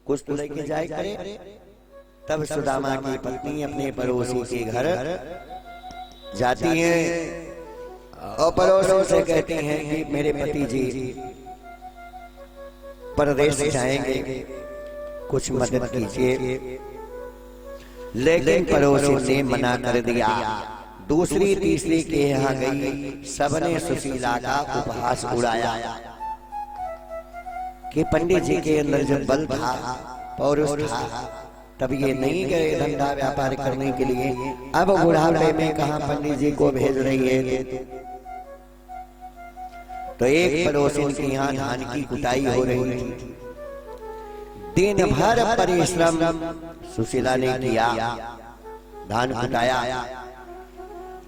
कुछ तो लेके जाए करे। तब सुदामा की पत्नी अपने पड़ोसी के घर जाती है और पड़ोसी से कहती हैं कि मेरे पति जी परदेश जाएंगे, कुछ मदद कीजिए। लेकिन पड़ोसी ने मना कर दिया। दूसरी तीसरी के यहाँ गई, सबने सुशीला का उपहास उड़ाया कि पंडित जी के अंदर जब बल था, पौरुष था, तब ये नहीं गए धंधा व्यापार करने के लिए। अब बुढ़ापे में कहाँ पंडित जी को भेज रही है। तो एक पड़ोसी के यहाँ धान की कुटाई हो रही थी। दिन भर परिश्रम सुशीला ने किया, धान कुटाया,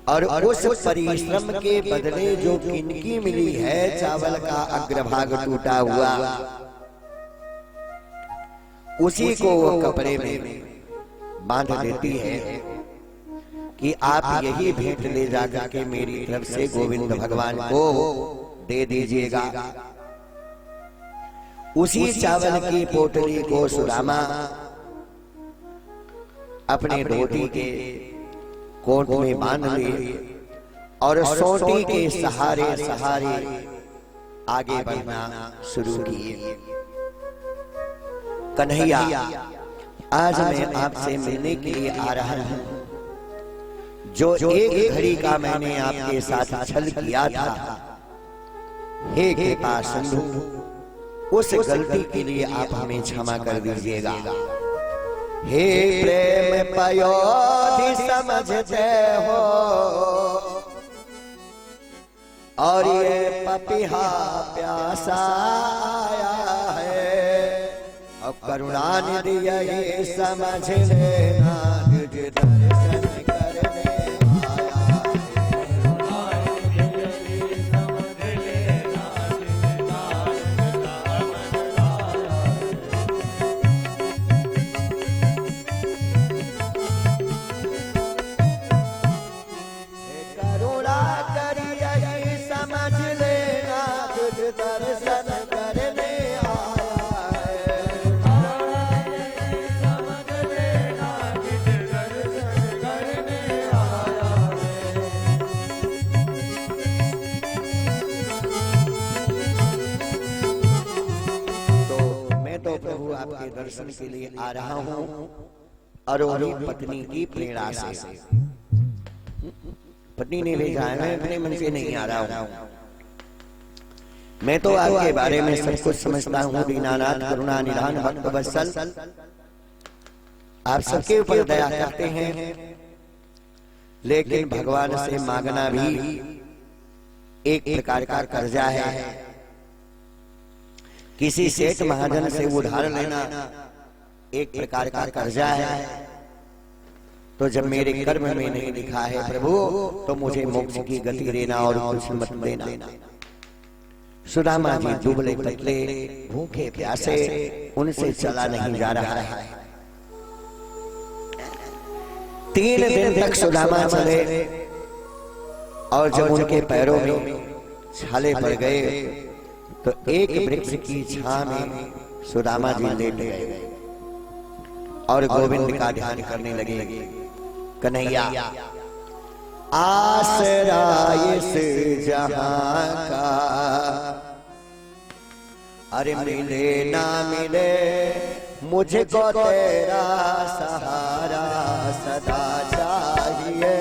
और उस परिश्रम के बदले जो किनकी मिली है, चावल का अग्रभाग टूटा हुआ, उसी को वो कपड़े में बांध देती है कि आप यही भेंट ले जाकर के मेरी तरफ से गोविंद भगवान को दे दीजिएगा। उसी चावल की पोटली को सुदामा अपने धोती के कोट में बांध लिए और सोटी के सहारे सहारे आगे बढ़ना शुरू किए। कन्हैया, आज मैं आपसे मिलने के लिए आ रहा हूं। जो एक घड़ी का मैंने आपके साथ छल किया था, हे कृपा सिंधु, उस गलती के लिए आप हमें क्षमा कर दीजिएगा। हे प्रेम पयोधि समझते हो, और ये पपिहा प्यासा आया है, अब करुणा निधि ये समझ लेना, तुझ दर्शन करने आपके दर्शन के लिए आ रहा हूं, और वही पत्नी की प्रेरणा से। पत्नी ने भेजा है, मैं अपने मन से नहीं आ रहा हूं। मैं तो आपके बारे में सब कुछ समझता हूं। दीनानाथ करुणा निधान भक्त वत्सल, आप सबके ऊपर दया करते हैं, लेकिन भगवान से मांगना भी एक प्रकार का कर्जा है। किसी सेठ महाजन से उधार लेना एक प्रकार का कर्जा है। तो जब मेरे कर्म में नहीं लिखा है प्रभु, तो मुझे मोक्ष की गति देना और कुछ मत देना। सुदामा जी दुबले पतले, भूखे प्यासे, उनसे चला नहीं जा रहा है। 3 दिन तक सुदामा चले, और जब उनके पैरों में छाले पड़ गए, तो एक वृक्ष की छां में सुदामा जी लेट गए और गोविंद का ध्यान करने लगे। कन्हैया, आसरा इस जहां का, अरे मिले ना मिले मुझको तेरा सहारा सदा चाहिए।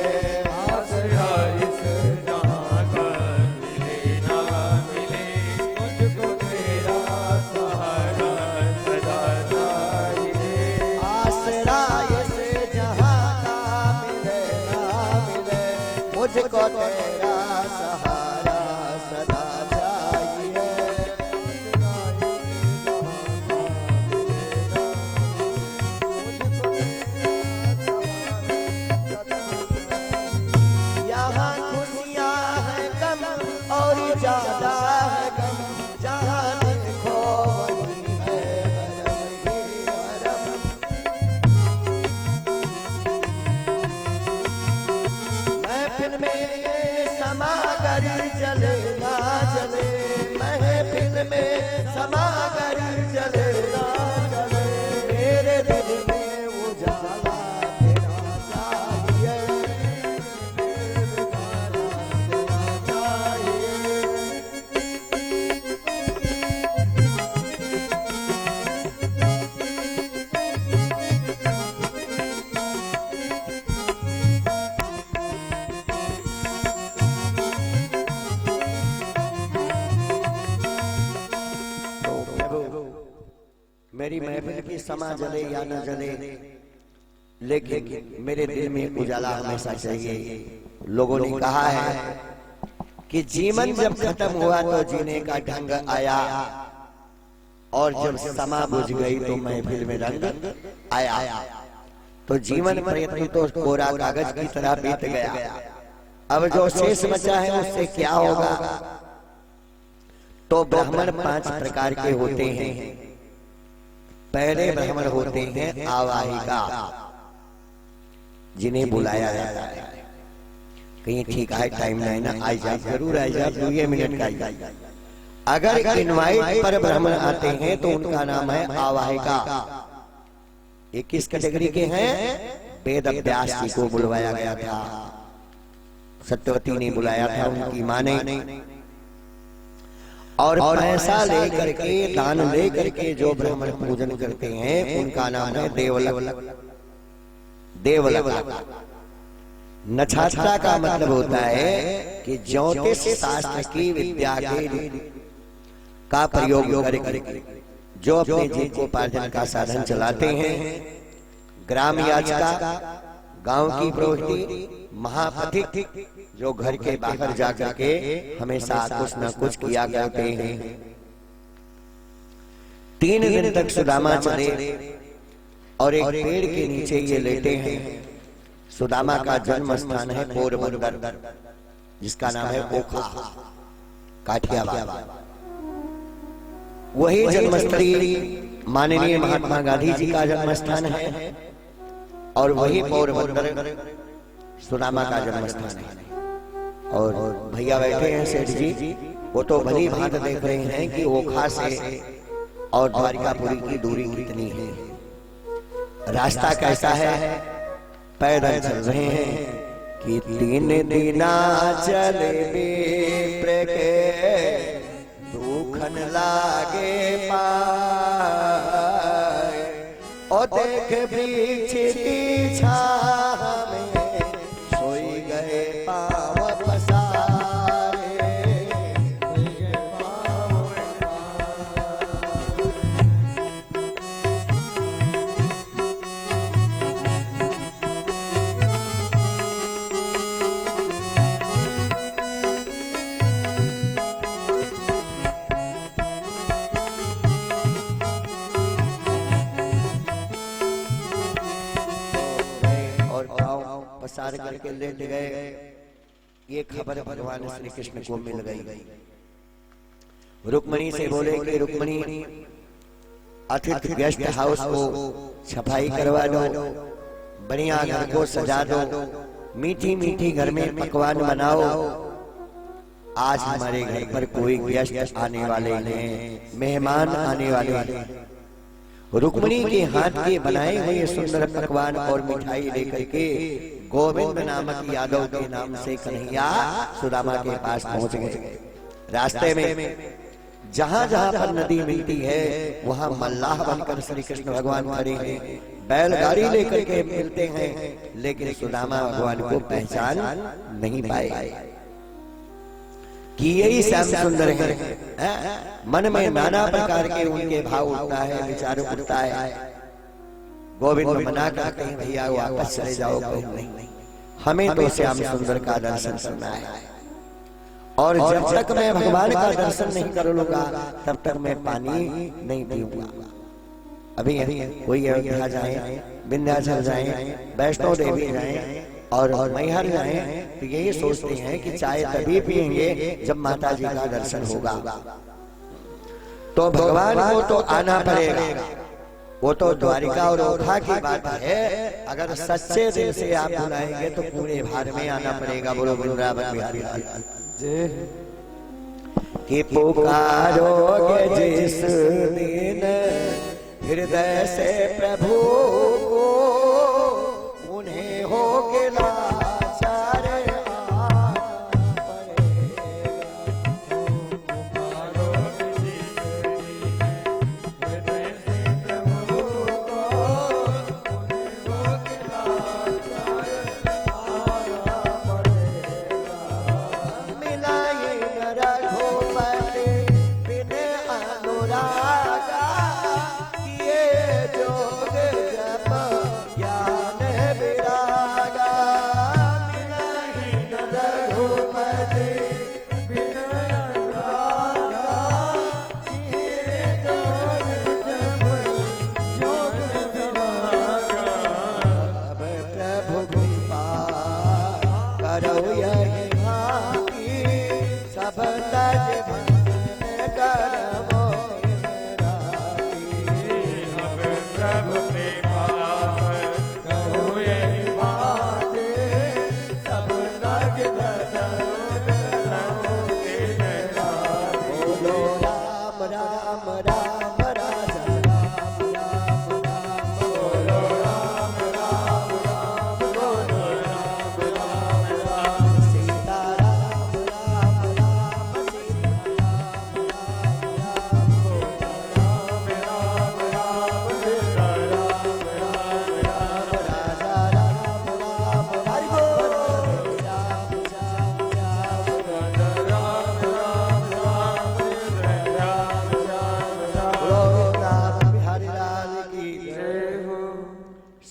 मुझको तेरा सहारा सदा चाहिए। मेरी महफिल की समा जले या न जले, लेकिन मेरे दिल में उजाला हमेशा चाहिए। लोगों ने कहा है कि जीवन जब खत्म हुआ तो जीने का ढंग आया, और जब समा बुझ गई तो महफिल में रंग आया। तो जीवन प्रयत्न तो कोरा कागज की तरह बीत गया, अब जो शेष बचा है उससे क्या होगा। तो ब्राह्मण 5 प्रकार के होते हैं। पहले ब्राह्मण होते हैं आवाहिका, जिन्हें बुलाया जाता है। कहीं ठीक है, टाइम नहीं ना, आई जा, जरूर आई जा, 2 मिनट का आई जा। अगर इनवाइट पर ब्राह्मण आते हैं तो उनका नाम है आवाहिका। ये किस कैटेगरी के हैं? वेद व्यास जी को बुलवाया गया था, सत्यवती ने बुलाया था, उनकी माँ ने। और पैसा लेकर के, दान लेकर के जो ब्राह्मण पूजन करते हैं उनका नाम है देवलक। देवलक नक्षत्रा का मतलब होता है कि ज्योतिष शास्त्र की विद्या का प्रयोग करके जो अपने जीविकोपार्जन का साधन चलाते हैं। ग्राम याचिका, गांव की पुरोहिती, महापथिक जो घर के बाहर जाकर के हमेशा कुछ न कुछ किया करते हैं। 3 दिन तक सुदामा चले और एक पेड़ के नीचे ये लेटे हैं। सुदामा का जन्म स्थान है पोरबंदर, जिसका नाम है ओखा, काठियावाड़। वही जन्मस्थली माननीय महात्मा गांधी जी का जन्म स्थान है, और वही पोरबंदर सुदामा का जन्म स्थान है। और भैया बैठे हैं सेठ जी, वो तो भली भांति देख रहे हैं कि ओखा से और द्वारिकापुरी की दूरी कितनी है, रास्ता कैसा है। पैदल चल रहे हैं कि 3 दिना चले विप्र के, दुखन लागे पाए। और देख वृक्ष की छाह में सोई गए पाँव पसारे। पसार करके लेट गए। ये खबर भगवान श्री कृष्ण को मिल गई। रुक्मणी से बोले कि रुक्मणी, अतिथि गेस्ट हाउस को सफाई करवा दो, बढ़िया घर को सजा दो, मीठी मीठी घर में पकवान बनाओ। आज हमारे घर पर कोई गेस्ट आने वाले हैं, मेहमान आने वाले हैं। रुक्मणी के हाथ के बनाए हुए सुंदर पकवान और मिठाई लेकर के गोविंद नामक यादव के नाम से कन्हैया सुदामा के पास पहुंच गए। रास्ते में जहां जहां पर नदी मिलती है वहां मल्लाह बनकर श्री कृष्ण भगवान खड़े हैं, बैलगाड़ी लेकर के मिलते हैं, लेकिन सुदामा भगवान को पहचान नहीं पाए कि यही श्याम सुंदर है। मन में नाना प्रकार के उनके भाव उठता है, विचार उठता है। गोविंद मना करते हैं, भैया वापस चले जाओ, नहीं, हमें तो श्याम सुंदर का दर्शन करना है, और जब तक मैं भगवान का दर्शन नहीं कर लूंगा तब तक मैं पानी नहीं पीऊंगा। अभी कोई अयोध्या जाए, विंध्याचल जाए, वैष्णो देवी जाए और मैहर जाए तो यही सोचते हैं कि चाय तभी पिएंगे जब माता जी का दर्शन होगा। तो भगवान को तो आना पड़ेगा, वो तो द्वारिका और ओखा की बात है। अगर सच्चे दिल से आप बुलाएंगे तो पूरे भार में आना पड़ेगा। बोलो वृंदावन बिहारी कि पुकारोगे जिस दिन हृदय से प्रभु को, उन्हें होके लाचार जोग जप ज्ञान विरागा विनहीन रघुपति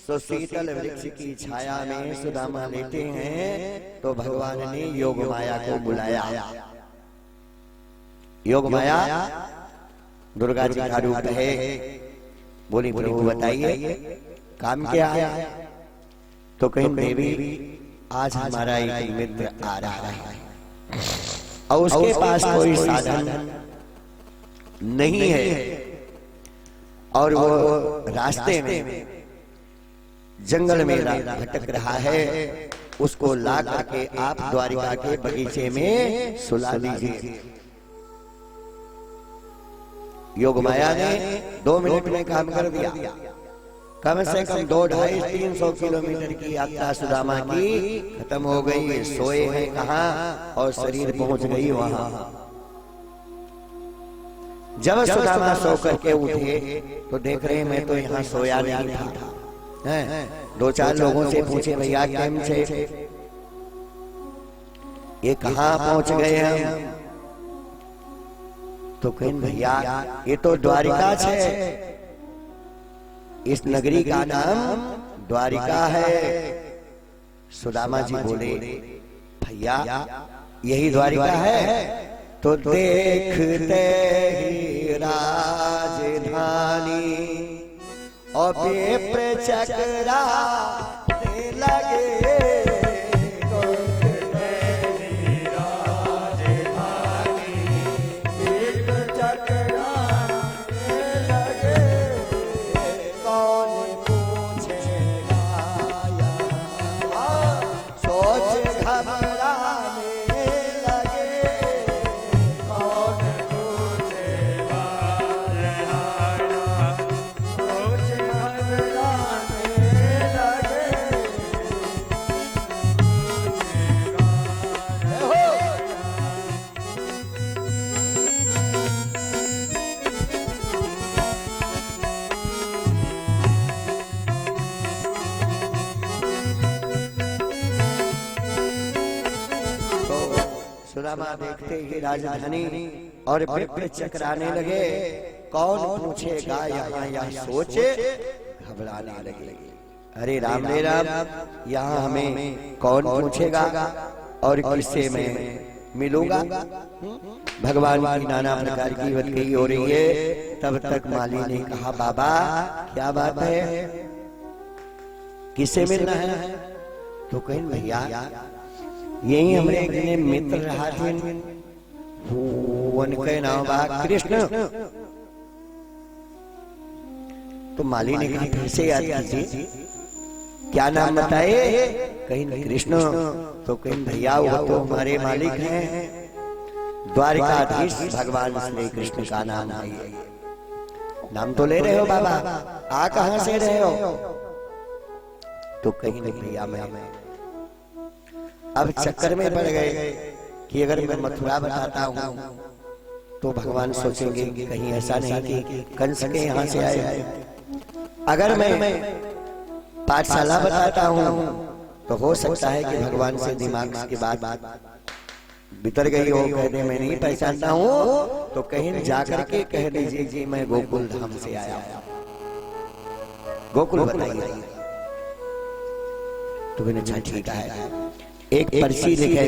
तो शीतल वृक्ष की छाया में सुदामा लेटे हैं तो भगवान ने योग माया को बुलाया। योग माया दुर्गा जी का रूप है। बोली प्रभु बताइए काम क्या है? तो कहीं देवी आज हमारा एक मित्र आ रहा है और उसके पास कोई साधन नहीं है और वो रास्ते में जंगल में भटक रहा है। उसको ला करके आप द्वारिका के बगीचे में सुला दीजिए। योग माया ने 2 मिनट में काम कर दिया। कम से कम 200-250-300 किलोमीटर की यात्रा सुदामा की खत्म हो गई। सोए हैं कहाँ और शरीर पहुंच गई वहां। जब सुदामा सो करके उठे तो देख रहे मैं तो यहाँ सोया नहीं था। 2-4 लोगों से पूछे भैया केम छे? ये कहाँ पहुंच गए हम? तो कहें भैया ये तो द्वारिका छे। इस नगरी का नाम द्वारिका है। सुदामा जी बोले भैया यही द्वारिका है? तो देखते ही राजधानी और विप्र चकरा लगे। सुदामा देखते ही राजधानी और विप्र चकराने लगे। कौन पूछेगा यहाँ यह सोचे घबराने लगे। अरे राम रे राम, यहाँ हमें कौन पूछेगा और किससे मैं मिलूंगा? भगवान की नाना प्रकार की बात कही हो रही है। तब तक माली ने कहा बाबा क्या बात है, किससे मिलना है? तो कहें भैया यही हमारे एक मित्र रहा थे, उनके नाम बा कृष्ण। तो माली ने कहा कैसे याद कीजिए, क्या नाम बताए? कहीं कृष्ण। तो कहीं भैया वो तो हमारे मालिक हैं, द्वारिकाधीश भगवान श्री कृष्ण का नाम है। नाम तो ले रहे हो बाबा, आ कहां से रहे हो? तो कहीं नहीं भैया मैं अब चक्कर में पड़ गए कि अगर मैं मथुरा बताता हूँ तो भगवान सोचेंगे कि कहीं ऐसा नहीं कि कंस के यहाँ से आए। अगर मैं पाठशाला बताता हूँ तो हो सकता है कि भगवान से दिमाग की बात बितर गई हो, कहते मैं नहीं पहचानता हूँ। तो कहीं जाकर के कह दीजिए जी मैं गोकुल धाम से आया हूँ। गोकुल बताइए। तो मैंने कहा ठीक है, एक पर्ची लिखे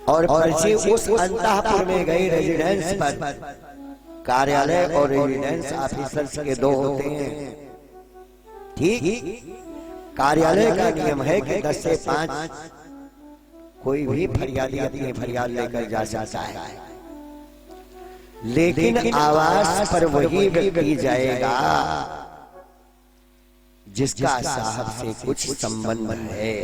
और पर्ची उस अंतःपुर में गई, रेजिडेंस पर। कार्यालय और रेजिडेंस ऑफिसर्स के दो होते हैं, ठीक। कार्यालय का नियम है कि 10 से 5 कोई भी फरियादी अपनी फरियाद लेकर जा सकता है, लेकिन आवास पर वही व्यक्ति जाएगा जिसका साहब से कुछ संबंध है।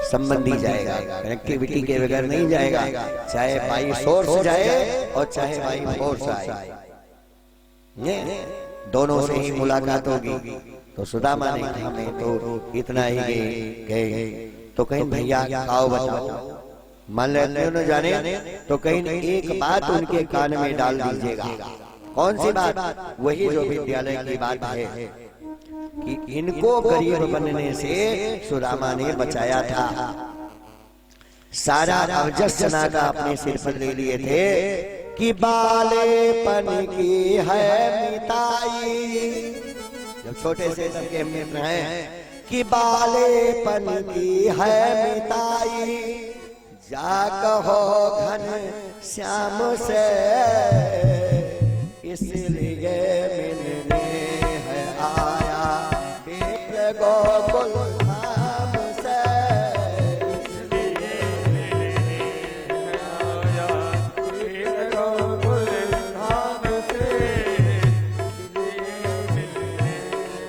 संबंधी जाएगा, कनेक्टिविटी के बगैर नहीं जाएगा। चाहे बाई सोर्स जाए और चाहे बाई फोर्स आए, दोनों से ही मुलाकात होगी। तो सुदामा ने कहा मैं तो इतना ही गए। तो कहीं भैया आओ बताओ, मान लेते न जाने तो कहीं एक बात उनके कान में डाल दीजिएगा। कौन सी बात? वही जो विद्यालय की बात है कि इनको गरीब बनने से सुदामा ने बचाया था। सारा अवजस्ना का अपने सिर पर ले लिए थे कि बालेपन की है मिताई। जब छोटे से सबके मित्र हैं कि बालेपन की है मिताई, जा कहो घन श्याम से इसलिए मिलने है आया विप्र गोकुल धाम से, इसलिए मिलने है आया विप्र गोकुल धाम से, इसलिए मिलने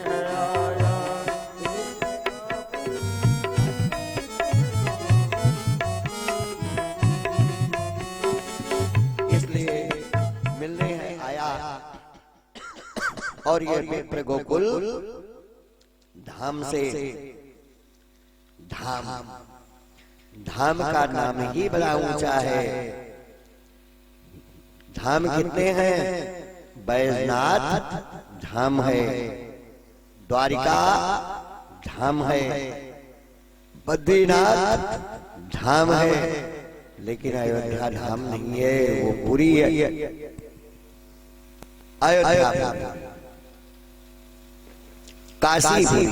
है आया। इसलिए मिलने है आया। और ये विप्र गोकुल धाम से, धाम धाम का नाम ही बड़ा ऊंचा है। धाम कितने हैं? बैजनाथ धाम है, द्वारिका धाम है, बद्रीनाथ धाम है, लेकिन अयोध्या धाम नहीं है, वो पुरी है। अयोध्या काशी भी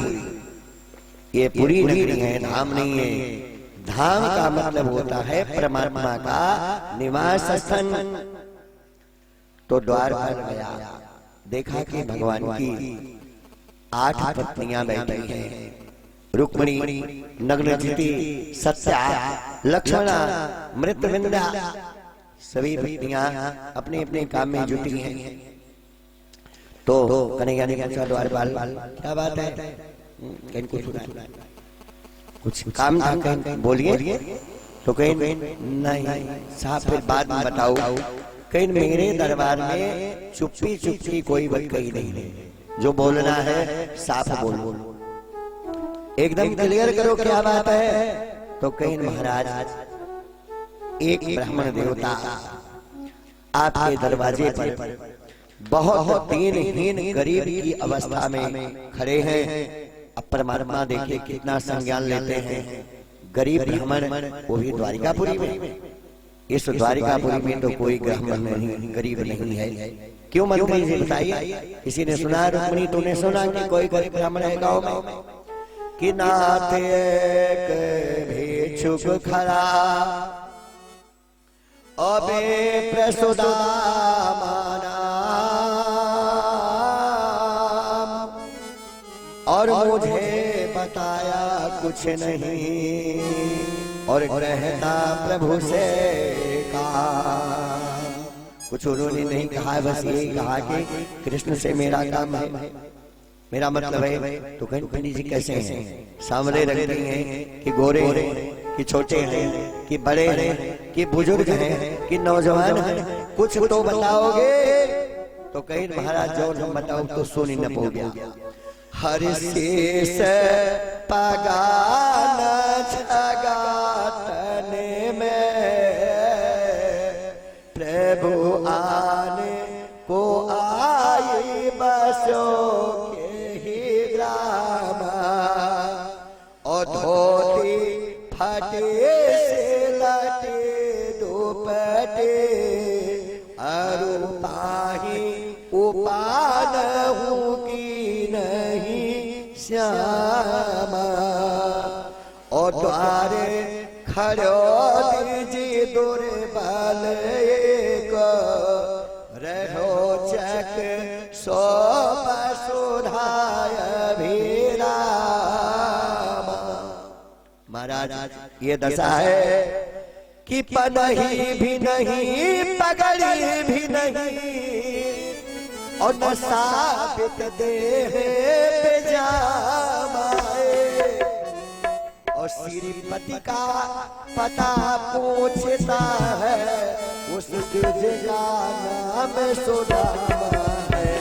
ये पूरी नगरी है, धाम नहीं है। धाम का मतलब होता है परमात्मा का निवास स्थान। तो द्वार पर गया, देखा कि भगवान की 8 पत्नियां बैठी हैं। रुक्मिणी, नग्नजिति, सत्या, लक्ष्मणा, मृतविंदा, सभी पत्नियां अपने अपने काम में जुटी हैं। तो कन्हैया ने पूछा द्वारपाल क्या बात है? कहीं कुछ काम था, कहीं बोलिए। तो कहीं नहीं साहब फिर बाद में बताओ। कहीं मेरे दरबार में चुप्पी चुप्पी कोई बात कही नहीं, जो बोलना है साफ बोलो, एकदम क्लियर करो क्या बात है। तो कहीं महाराज एक ब्राह्मण देवता आपके दरवाजे पर बहुत दीनहीन गरीब की अवस्था में खड़े हैं। अब परमात्मा देखिए कितना संज्ञान लेते हैं। गरीब ब्राह्मण, वो भी द्वारिकापुरी में। इस द्वारिकापुरी में तो कोई ब्राह्मण नहीं, गरीब नहीं है। क्यों मंत्री जी बताइए? किसी ने सुना? रुक्मिणी तूने सुना कि कोई गरीब ब्राह्मण है गाँव में? कि नाथ एक भिक्षुक खड़ा अबे प्रसुदामा और मुझे बताया कुछ नहीं, और कहता प्रभु से कहा कुछ उन्होंने नहीं कहा, बस यही कहा कि कृष्ण से मेरा काम है, मेरा मतलब है। तो कहीं पंडित जी कैसे हैं? सामने रखती हैं कि गोरे हैं कि छोटे हैं कि बड़े हैं कि बुजुर्ग हैं कि नौजवान हैं, कुछ तो बताओगे। तो कहीं महाराज जो हम बताओ तो सुनी न हो गया। हर शेष पगान छगातने में प्रभु आने को आई बसो के ही ग्राम, और धोती फटे से लटे दुपटे अरुपाही उपान हूँ की श्यामा और द्वारे खड़ो दीजी दुर्बल को रहो चक सो सुधाय भीरा। महाराज ये दशा है कि पनही भी नहीं पगड़ी भी नहीं और न साबित देह बेजामा और श्रीपति का पता पूछता है उस जगह नाम सुदामा है।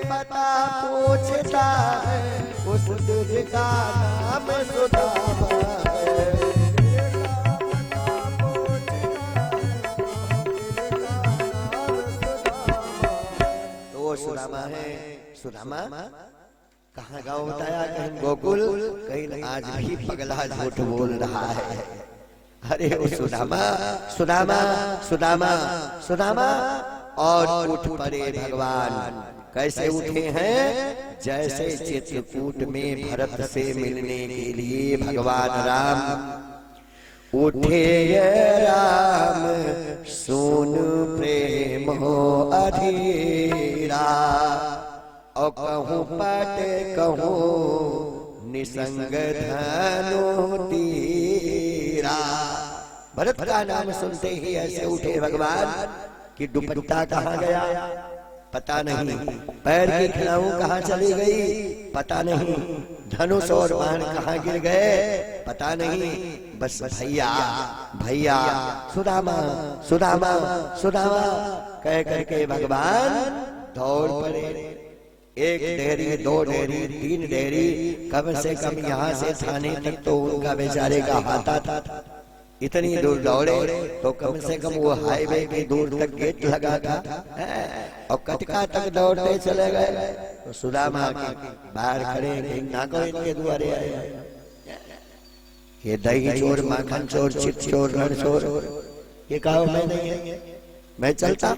पता पूछता है उस जगह का नाम सुदामा है। सुदामा है। सुदामा कहाँ गाँव बताया, कहीं गोकुल, कहीं आज भी पगला झूठ बोल रहा है। अरे वो सुदामा सुदामा सुदामा सुदामा और उठ पड़े भगवान। कैसे उठे हैं? जैसे चित्रकूट में भरत से मिलने के लिए भगवान राम उठे राम सुन प्रेम हो अधीरा और कहूँ पट कहूँ निसंग धनु तीरा। भरत का नाम सुनते ही ऐसे उठे भगवान कि दुपट्टा कहाँ गया पता नहीं, पैर की खिलाऊं कहाँ चली गई पता नहीं, धनुष और बाण कहाँ गिर गए पता नहीं, बस भैया भैया सुदामा सुदामा सुदामा कह करके भगवान दौड़ पड़े। एक डेहरी, दो डेहरी, तीन डेहरी, कम से कम यहाँ से थाने तक तो उनका बेचारे का हाथा था। इतनी दूर दौड़े तो कम से कम वो हाईवे की दूर तक गेट लगा था और कटका तक दौड़ते चले गए। तो सुदामा बाहर खड़े ना को इनके द्वारे आए। ये दही चोर, माखन चोर, चित चोर, रण चोर, ये कहो मैं नहीं है, मैं चलता